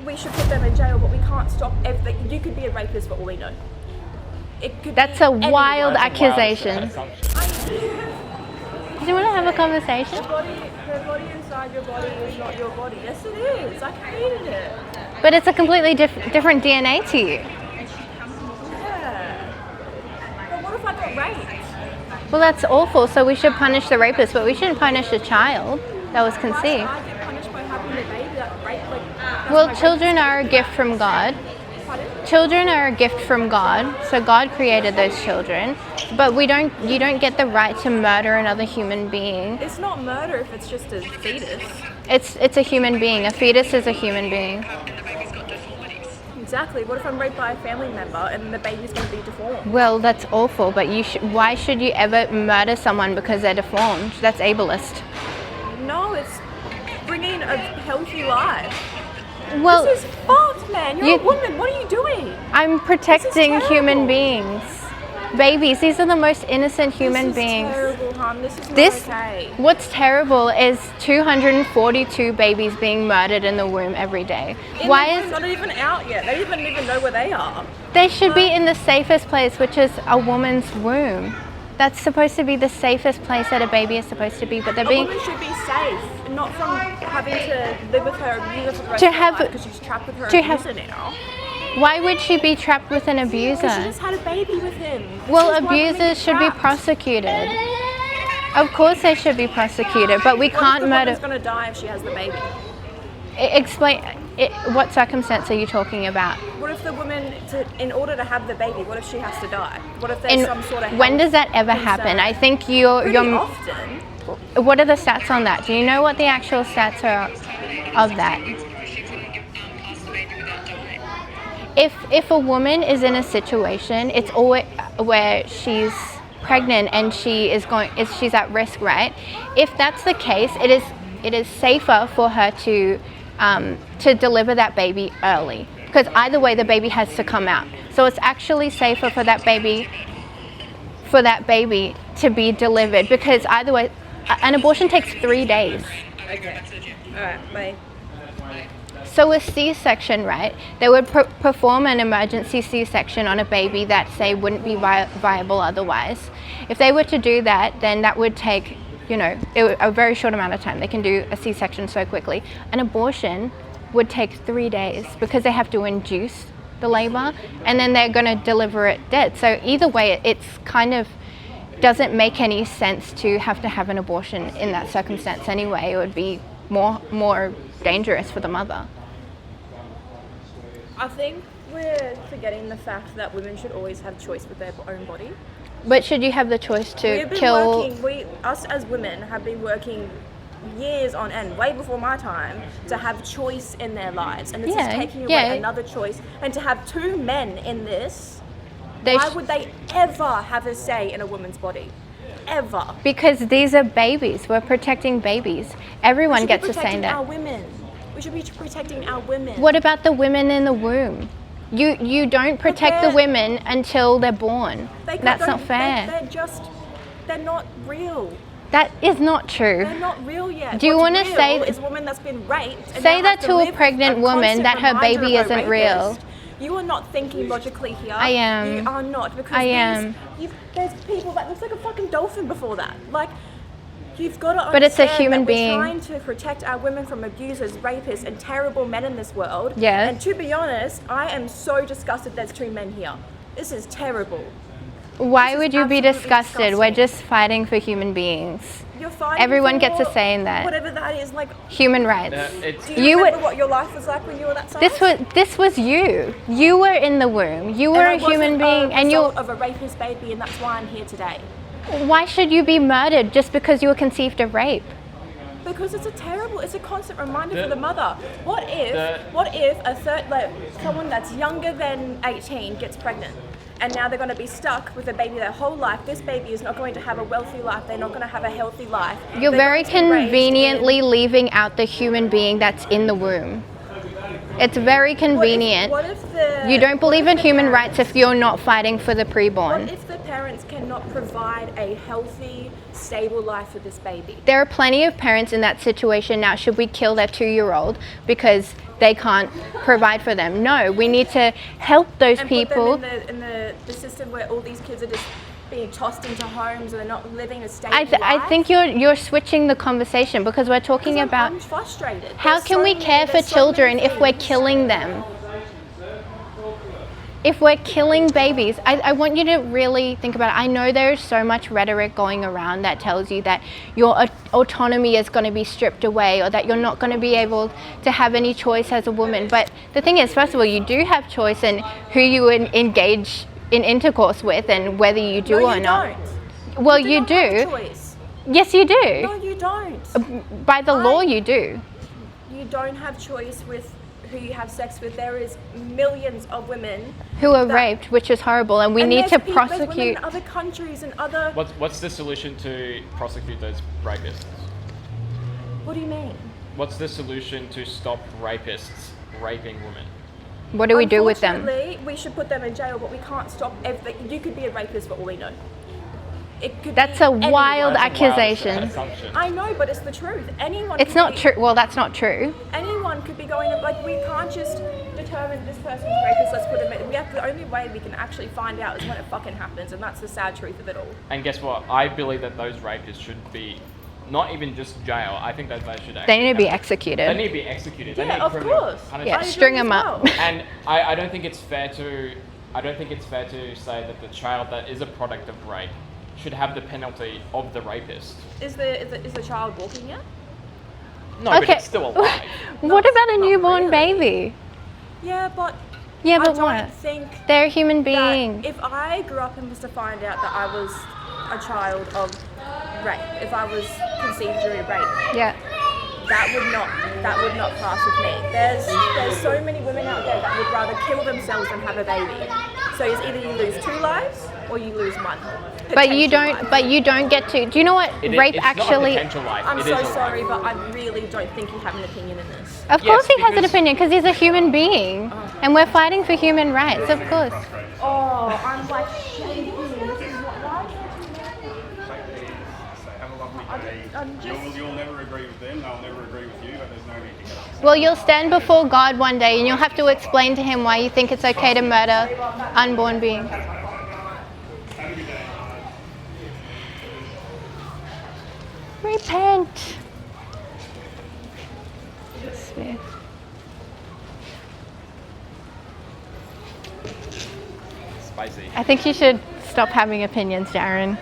We should put them in jail, but we can't stop everything. You could be a rapist for all we know. That's a wild accusation. Do you want to have a conversation? The body inside your body is not your body. Yes, it is. I created it. But it's a completely different DNA to you. Yeah. But what if I got raped? Well, that's awful. So we should punish the rapist, but we shouldn't punish the child that was conceived. Why should I get punished by having a baby that raped? Well, children are a gift from God. Children are a gift from God, so God created those children. But you don't get the right to murder another human being. It's not murder if it's just a fetus. It's a human being. A fetus is a human being. Exactly. What if I'm raped by a family member and the baby's going to be deformed? Well, that's awful. But why should you ever murder someone because they're deformed? That's ableist. No, it's bringing a healthy life. Well, this is fucked, man. You're a woman. What are you doing? I'm protecting human beings. Babies, these are the most innocent human beings. This is terrible, hon. This is not okay. What's terrible is 242 babies being murdered in the womb every day. Why is not even out yet? They don't even know where they are. They should be in the safest place, which is a woman's womb. That's supposed to be the safest place that a baby is supposed to be, but they're being. A woman should be safe, not from having to live with her abuser for the rest of her life because she's trapped with her abuser now. Why would she be trapped with an abuser? Because she just had a baby with him. Well, abusers should be prosecuted. Of course they should be prosecuted, but we can't murder. What if the woman's going to die if she has the baby? Explain. What circumstance are you talking about? What if the woman, in order to have the baby, what if she has to die? What if there's some sort of When does that ever happen? I think you're often. What are the stats on that? Do you know what the actual stats are of that? If a woman is in a situation, it's always where she's pregnant and she's at risk, right? If that's the case, it is safer for her to deliver that baby early, because either way the baby has to come out. So it's actually safer for that baby to be delivered, because either way, an abortion takes 3 days. Okay. All right. Bye. So a C-section, right? They would perform an emergency C-section on a baby that, say, wouldn't be viable otherwise. If they were to do that, then that would take, a very short amount of time. They can do a C-section so quickly. An abortion would take 3 days because they have to induce the labor and then they're going to deliver it dead. So either way, it's kind of doesn't make any sense to have an abortion in that circumstance anyway. It would be more dangerous for the mother. I think we're forgetting the fact that women should always have choice with their own body. But should you have the choice to kill? Us as women have been working years on end, way before my time, to have choice in their lives, and this is taking away another choice. And to have 2 men in this, why would they ever have a say in a woman's body? Ever? Because these are babies. We're protecting babies. Everyone gets a say in that. Our women. We should be protecting our women. What about the women in the womb? You don't protect the women until they're born. That's not fair. They're not real. That is not true. They're not real yet. Do you want to say is a woman that's been raped? Say that to a pregnant woman that her baby isn't real. You are not thinking logically here. I am. You are not, because there's people that looks like a fucking dolphin before that. Like, you've got to understand. But it's a human being. We're trying to protect our women from abusers, rapists, and terrible men in this world. Yeah. And to be honest, I am so disgusted there's 2 men here. This is terrible. Why would you be disgusted? We're just fighting for human beings. You're fighting Everyone for gets a say in that. Whatever that is, like human rights. Do you remember what your life was like when you were that size? This was you. You were in the womb. You were a human being, and you're of a rapist baby, and that's why I'm here today. Why should you be murdered just because you were conceived of rape? Because it's a constant reminder for the mother. What if someone that's younger than 18 gets pregnant, and now they're going to be stuck with a baby their whole life? This baby is not going to have a wealthy life. They're not going to have a healthy life. You're very conveniently leaving out the human being that's in the womb. It's very convenient. What if you don't believe in human rights if you're not fighting for the preborn. What if the parents cannot provide a healthy, stable life for this baby. There are plenty of parents in that situation now. Should we kill their 2-year-old because they can't provide for them? No, we need to help those people. Put them in the system where all these kids are just being tossed into homes and they're not living a stable life. I think you're switching the conversation, because we're talking about. I'm frustrated. How can we care for children if we're killing them? If we're killing babies, I want you to really think about it. I know there's so much rhetoric going around that tells you that your autonomy is going to be stripped away, or that you're not going to be able to have any choice as a woman. But the thing is, first of all, you do have choice in who you engage in intercourse with, and whether you do or not. Well, you do. Have a choice. Yes, you do. No, you don't. By the law, you do. You don't have choice with who you have sex with. There is millions of women who are raped, which is horrible, and we need to prosecute. There's women in other countries and other. What's the solution to prosecute those rapists? What do you mean? What's the solution to stop rapists raping women? What do we do with them? Unfortunately, we should put them in jail, but we can't stop everything. You could be a rapist for all we know. It could That's be a anyone. wild accusation. I know, but it's the truth. Anyone. It's not true. Well, that's not true. Anyone could be going, like, we can't just determine this person's a rapist, let's put him in. The only way we can actually find out is when it fucking happens, and that's the sad truth of it all. And guess what? I believe that those rapists should be not even just jail. I think that they should actually. They need to be executed. They need to be executed. They Yeah, need of criminal course. punishment. Yeah, string them up. And I don't think it's fair to. I don't think it's fair to say that the child that is a product of rape should have the penalty of the rapist. Is the child walking yet? No, but it's still alive. What about a newborn really. baby? Yeah, but Yeah, but I don't what? think They're a human being. that if I grew up and was to find out that I was a child of rape, if I was conceived during rape, Yeah. that would not pass with me. There's so many women out there that would rather kill themselves than have a baby. So it's either you lose 2 lives or you lose 1. But you don't. Life. But you don't get to. Do you know what rape it's actually? Not a potential life. I'm It so is a sorry, life. but I really don't think you have an opinion in this. Of Yes, course he has an because- opinion, because he's a human being, and we're fighting for human rights. Of course. Oh, I'm like shaking. This is why Have a lovely day. I'm just. You'll never agree with them, they'll never agree with you, but there's no need to get upset. Well, you'll stand before God one day, and you'll have to explain to him why you think it's okay to murder unborn beings. Have a good day. Repent. Smith. Spicy. I think you should stop having opinions, Darren.